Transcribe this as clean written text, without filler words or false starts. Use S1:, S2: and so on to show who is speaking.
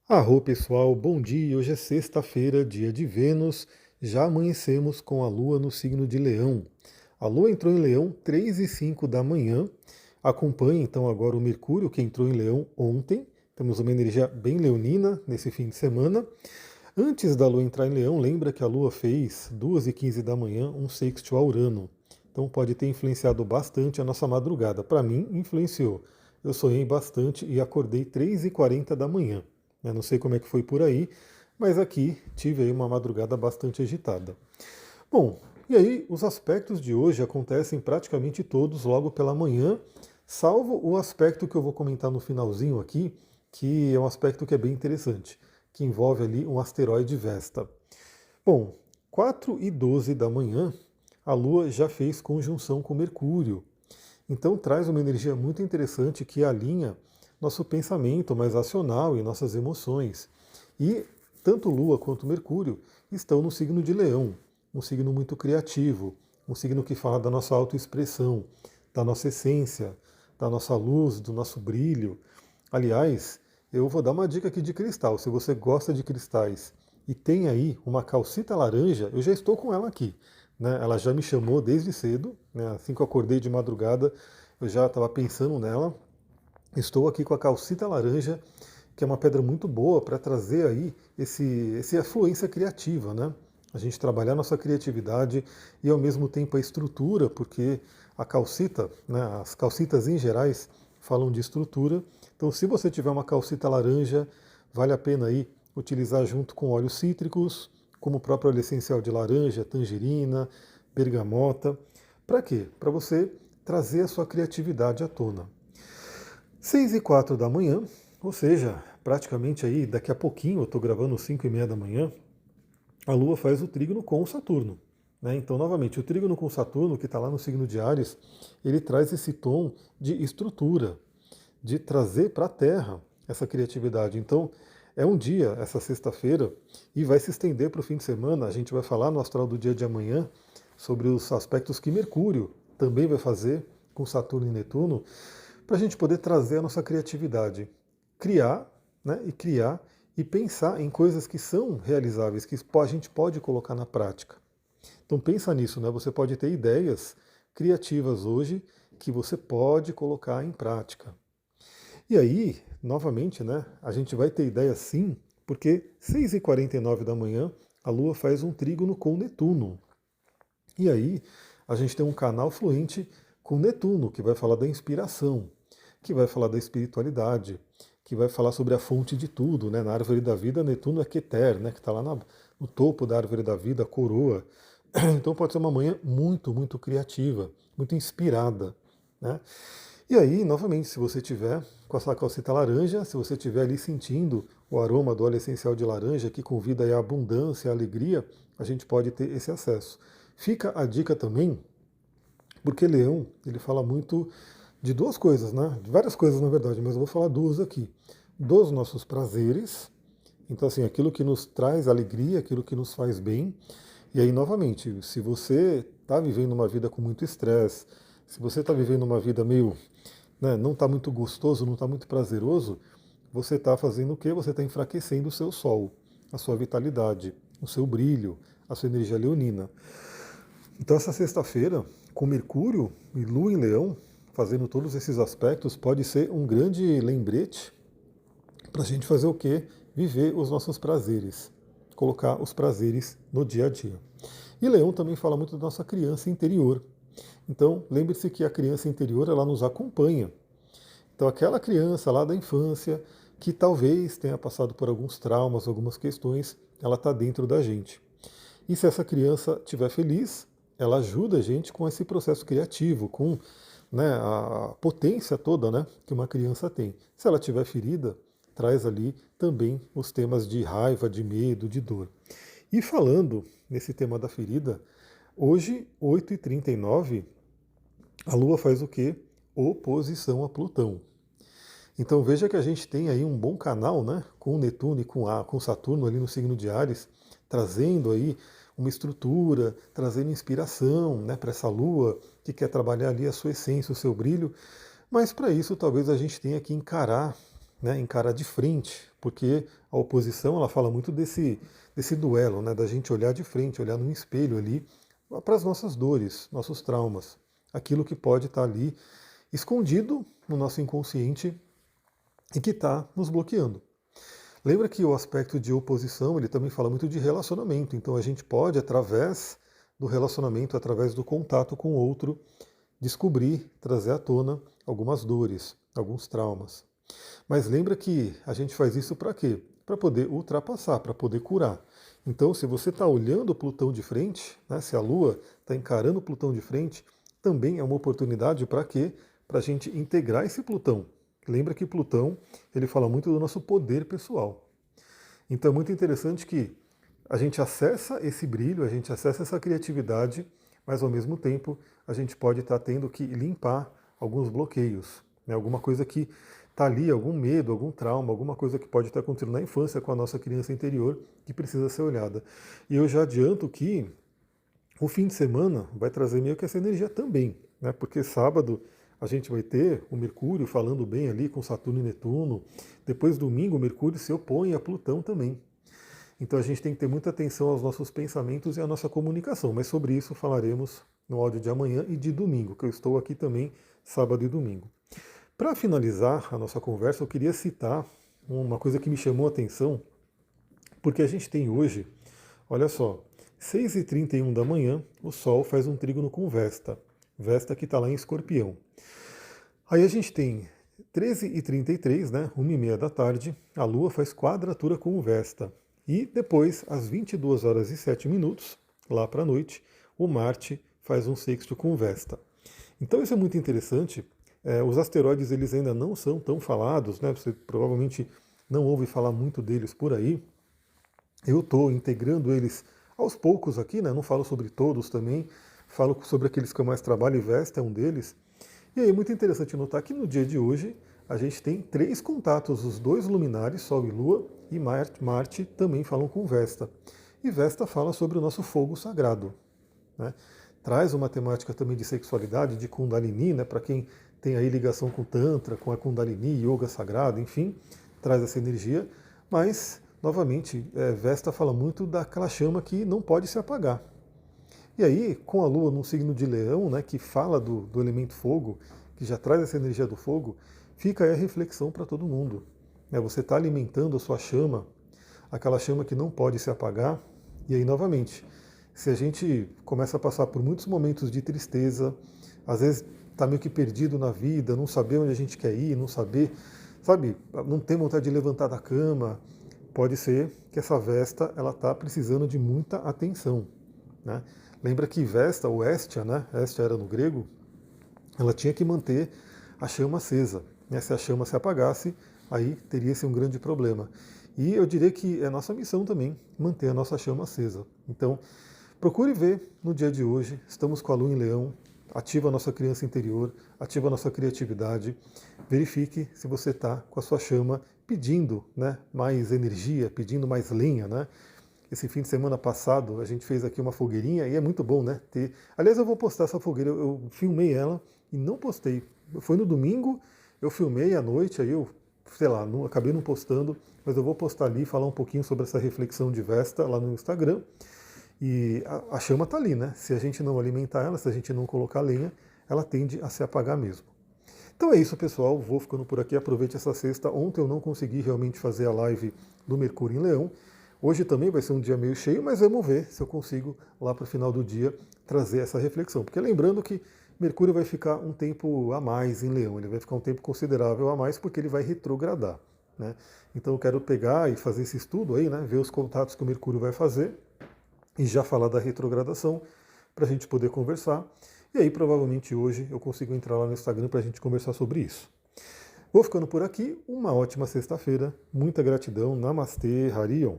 S1: Arro pessoal, bom dia. Hoje é sexta-feira, dia de Vênus. Já amanhecemos com a Lua no signo de Leão. A Lua entrou em Leão 3h05 da manhã. Acompanha então agora o Mercúrio, que entrou em Leão ontem. Temos uma energia bem leonina nesse fim de semana. Antes da Lua entrar em Leão, lembra que a Lua fez 2h15 da manhã um sextil a Urano. Então pode ter influenciado bastante a nossa madrugada. Para mim, influenciou. Eu sonhei bastante e acordei 3h40 da manhã. Eu não sei como é que foi por aí, mas aqui tive aí uma madrugada bastante agitada. Bom, e aí os aspectos de hoje acontecem praticamente todos logo pela manhã, salvo o aspecto que eu vou comentar no finalzinho aqui, que é um aspecto que é bem interessante, que envolve ali um asteroide Vesta. Bom, 4h12 da manhã, a Lua já fez conjunção com Mercúrio. Então traz uma energia muito interessante que alinha nosso pensamento mais racional e nossas emoções. E tanto Lua quanto Mercúrio estão no signo de Leão, um signo muito criativo, um signo que fala da nossa autoexpressão, da nossa essência, da nossa luz, do nosso brilho. Aliás, eu vou dar uma dica aqui de cristal. Se você gosta de cristais e tem aí uma calcita laranja, eu já estou com ela aqui. Né? Ela já me chamou desde cedo, né? Assim que eu acordei de madrugada, eu já estava pensando nela. Estou aqui com a calcita laranja, que é uma pedra muito boa para trazer aí essa afluência criativa, né? A gente trabalhar nossa criatividade e ao mesmo tempo a estrutura, porque a calcita, né, as calcitas em gerais falam de estrutura. Então, se você tiver uma calcita laranja, vale a pena aí utilizar junto com óleos cítricos, como o próprio óleo essencial de laranja, tangerina, bergamota. Para quê? Para você trazer a sua criatividade à tona. 6h04 da manhã, ou seja, praticamente aí daqui a pouquinho, eu estou gravando 5h30 da manhã, a Lua faz o trígono com o Saturno. Né? Então, novamente, o trígono com Saturno, que está lá no signo de Áries, ele traz esse tom de estrutura, de trazer para a Terra essa criatividade. Então, é um dia, essa sexta-feira, e vai se estender para o fim de semana. A gente vai falar no astral do dia de amanhã sobre os aspectos que Mercúrio também vai fazer com Saturno e Netuno, para a gente poder trazer a nossa criatividade, criar, né, e pensar em coisas que são realizáveis, que a gente pode colocar na prática. Então pensa nisso, né? Você pode ter ideias criativas hoje que você pode colocar em prática. E aí, novamente, né, a gente vai ter ideia sim, porque 6h49 da manhã a Lua faz um trígono com Netuno. E aí a gente tem um canal fluente com Netuno, que vai falar da inspiração, que vai falar da espiritualidade, que vai falar sobre a fonte de tudo, né? Na árvore da vida, Netuno é Keter, né? Que está lá no topo da árvore da vida, a coroa. Então pode ser uma manhã muito, muito criativa, muito inspirada, né? E aí, novamente, se você tiver com a sua calcita laranja, se você estiver ali sentindo o aroma do óleo essencial de laranja, que convida aí a abundância, a alegria, a gente pode ter esse acesso. Fica a dica também, porque Leão, ele fala muito de duas coisas, né? De várias coisas, na verdade, mas eu vou falar duas aqui. Dos nossos prazeres, então assim, aquilo que nos traz alegria, aquilo que nos faz bem. E aí, novamente, se você está vivendo uma vida com muito estresse, se você está vivendo uma vida meio, né, não está muito gostoso, não está muito prazeroso, você está fazendo o quê? Você está enfraquecendo o seu sol, a sua vitalidade, o seu brilho, a sua energia leonina. Então essa sexta-feira, com Mercúrio e Lua em Leão, fazendo todos esses aspectos, pode ser um grande lembrete para a gente fazer o quê? Viver os nossos prazeres, colocar os prazeres no dia a dia. E Leão também fala muito da nossa criança interior. Então, lembre-se que a criança interior, ela nos acompanha. Então, aquela criança lá da infância, que talvez tenha passado por alguns traumas, algumas questões, ela está dentro da gente. E se essa criança estiver feliz, ela ajuda a gente com esse processo criativo, com, né, a potência toda, né, que uma criança tem. Se ela estiver ferida, traz ali também os temas de raiva, de medo, de dor. E falando nesse tema da ferida, hoje, 8h39, a Lua faz o quê? Oposição a Plutão. Então veja que a gente tem aí um bom canal, né, com Netuno e com Saturno ali no signo de Áries, trazendo aí uma estrutura, trazendo inspiração, né, para essa Lua que quer trabalhar ali a sua essência, o seu brilho. Mas para isso talvez a gente tenha que encarar, né, encarar de frente, porque a oposição ela fala muito desse duelo, né, da gente olhar de frente, olhar num espelho ali para as nossas dores, nossos traumas, aquilo que pode estar ali escondido no nosso inconsciente e que está nos bloqueando. Lembra que o aspecto de oposição ele também fala muito de relacionamento, então a gente pode, através do relacionamento, através do contato com o outro, descobrir, trazer à tona algumas dores, alguns traumas. Mas lembra que a gente faz isso para quê? Para poder ultrapassar, para poder curar. Então, se você está olhando o Plutão de frente, né, se a Lua está encarando o Plutão de frente, também é uma oportunidade para quê? Para a gente integrar esse Plutão. Lembra que Plutão ele fala muito do nosso poder pessoal. Então é muito interessante que a gente acessa esse brilho, a gente acessa essa criatividade, mas ao mesmo tempo a gente pode estar tendo que limpar alguns bloqueios, né? Alguma coisa que está ali, algum medo, algum trauma, alguma coisa que pode estar acontecendo na infância com a nossa criança interior que precisa ser olhada. E eu já adianto que o fim de semana vai trazer meio que essa energia também, né? Porque sábado a gente vai ter o Mercúrio falando bem ali com Saturno e Netuno. Depois domingo o Mercúrio se opõe a Plutão também. Então a gente tem que ter muita atenção aos nossos pensamentos e à nossa comunicação. Mas sobre isso falaremos no áudio de amanhã e de domingo, que eu estou aqui também sábado e domingo. Para finalizar a nossa conversa, eu queria citar uma coisa que me chamou a atenção, porque a gente tem hoje, olha só, 6h31 da manhã, o Sol faz um trígono com Vesta. Vesta que está lá em Escorpião. Aí a gente tem 13h33, né, 1h30 da tarde, a Lua faz quadratura com o Vesta. E depois, às 22h07, lá para a noite, o Marte faz um sexto com o Vesta. Então isso é muito interessante. Os asteroides eles ainda não são tão falados, né? Você provavelmente não ouve falar muito deles por aí. Eu estou integrando eles aos poucos aqui, né? Não falo sobre todos também, falo sobre aqueles que eu mais trabalho e Vesta é um deles. E aí é muito interessante notar que no dia de hoje a gente tem 3 contatos, os 2 luminares, Sol e Lua, e Marte também falam com Vesta. E Vesta fala sobre o nosso fogo sagrado, né? Traz uma temática também de sexualidade, de Kundalini, né? Para quem tem aí ligação com Tantra, com a Kundalini, Yoga Sagrado, enfim, traz essa energia. Mas, novamente, Vesta fala muito daquela chama que não pode se apagar. E aí, com a Lua num signo de Leão, né, que fala do elemento fogo, que já traz essa energia do fogo, fica aí a reflexão para todo mundo. Você está alimentando a sua chama, aquela chama que não pode se apagar. E aí, novamente, se a gente começa a passar por muitos momentos de tristeza, às vezes está meio que perdido na vida, não saber onde a gente quer ir, não saber, sabe, não tem vontade de levantar da cama, pode ser que essa Vesta ela está precisando de muita atenção, né? Lembra que Vesta, ou Hestia, né? Hestia era no grego, ela tinha que manter a chama acesa, né? Se a chama se apagasse, aí teria esse um grande problema. E eu diria que é nossa missão também manter a nossa chama acesa. Então, procure ver no dia de hoje, estamos com a Lua em Leão, ativa a nossa criança interior, ativa a nossa criatividade, verifique se você está com a sua chama pedindo, né, mais energia, pedindo mais lenha, né? Esse fim de semana passado a gente fez aqui uma fogueirinha e é muito bom, né? Aliás, eu vou postar essa fogueira, eu filmei ela e não postei. Foi no domingo, eu filmei à noite, aí eu, sei lá, acabei não postando, mas eu vou postar ali e falar um pouquinho sobre essa reflexão de Vesta lá no Instagram. E a chama está ali, né? Se a gente não alimentar ela, se a gente não colocar lenha, ela tende a se apagar mesmo. Então é isso, pessoal. Vou ficando por aqui. Aproveite essa sexta. Ontem eu não consegui realmente fazer a live do Mercúrio em Leão. Hoje também vai ser um dia meio cheio, mas vamos ver se eu consigo, lá para o final do dia, trazer essa reflexão. Porque lembrando que Mercúrio vai ficar um tempo a mais em Leão. Ele vai ficar um tempo considerável a mais porque ele vai retrogradar, né? Então eu quero pegar e fazer esse estudo aí, né? Ver os contatos que o Mercúrio vai fazer e já falar da retrogradação para a gente poder conversar. E aí, provavelmente hoje, eu consigo entrar lá no Instagram para a gente conversar sobre isso. Vou ficando por aqui. Uma ótima sexta-feira. Muita gratidão. Namastê, Harion.